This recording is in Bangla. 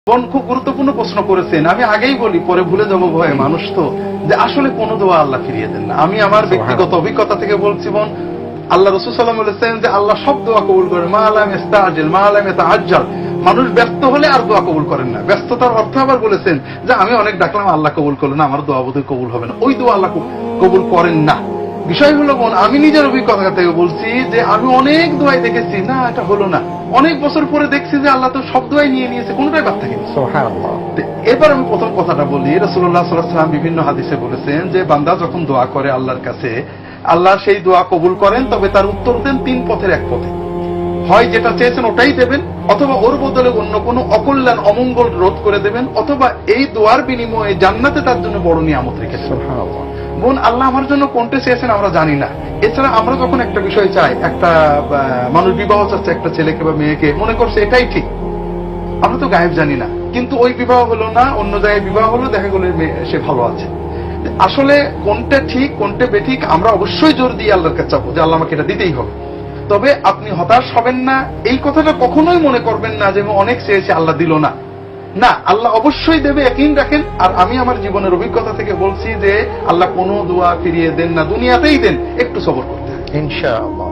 বোন খুব গুরুত্বপূর্ণ প্রশ্ন করেছেন। আমি আগেই বলি, পরে ভুলে যাবো ভয়ে, মানুষ তো, যে আসলে কোন দোয়া আল্লাহ ফিরিয়ে দেন না। আমি আমার ব্যক্তিগত অভিজ্ঞতা থেকে বলছি বোন, আল্লাহ রাসূল সাল্লাল্লাহু আলাইহি ওয়াসাল্লাম বলেছেন যে আল্লাহ সব দোয়া কবুল করেন, মা লাম ইস্তাজিল মা লাম ইয়াতাআজ্জাল। মানুষ ব্যস্ত হলে আর দোয়া কবুল করেন না। ব্যস্ততার অর্থ আবার বলেছেন যে আমি অনেক ডাকলাম আল্লাহ কবুল করলেন না, আমার দোয়া বোধহয় কবুল হবে না, ওই দোয়া আল্লাহ কবুল করেন না। বিষয় হলো বোন, আমি নিজের অভিজ্ঞতা থেকে বলছি যে আমি অনেক দোয়াই দেখেছি না এটা হলো না, অনেক বছর পরে দেখছি যে আল্লাহ তো সব দোয়াই নিয়ে নিয়েছে, কোনটাই বাদ থাকে। সুবহানাল্লাহ। এবার আমি প্রথম কথাটা বলি, রাসূলুল্লাহ সাল্লাল্লাহু আলাইহি ওয়াসাল্লাম বিভিন্ন হাদিসে বলেছেন যে বান্দা যখন দোয়া করে আল্লাহর কাছে, আল্লাহ সেই দোয়া কবুল করেন, তবে তার উত্তর দেন তিন পথের এক পথে। হয় যেটা চেয়েছেন ওটাই দেবেন, অথবা ওর বদলে অন্য কোনো অকল্যাণ অমঙ্গল রোধ করে দেবেন, অথবা এই দোয়ার বিনিময়ে জান্নাতে তার জন্য বড় নিয়ামত রেখেছেন। সুবহানাল্লাহ। বোন, আল্লাহ আমার জন্য কোনটা চেয়েছেন আমরা জানি না। এছাড়া আমরা যখন একটা বিষয় চাই, একটা মানুষ বিবাহ চাচ্ছে একটা ছেলেকে বা মেয়েকে, মনে করছে এটাই ঠিক, আমরা তো গায়েব জানি না, কিন্তু ওই বিবাহ হলো না, অন্য জায়গায় বিবাহ হলো, দেখা গেল সে ভালো আছে। আসলে কোনটা ঠিক কোনটা বেঠিক আমরা অবশ্যই জোর দিয়ে আল্লাহর কাছে চাবো যে আল্লাহ আমাকে এটা দিতেই হবে। তবে আপনি হতাশ হবেন না, এই কথাটা কখনোই মনে করবেন না যে অনেক চেয়েছে আল্লাহ দিল না। না, আল্লাহ অবশ্যই দেবে, ইয়াকিন রাখেন। আর আমি আমার জীবনের অভিজ্ঞতা থেকে বলছি যে আল্লাহ কোনো দোয়া ফিরিয়ে দেন না, দুনিয়াতেই দেন, একটু সবর করতে হবে ইনশাআল্লাহ।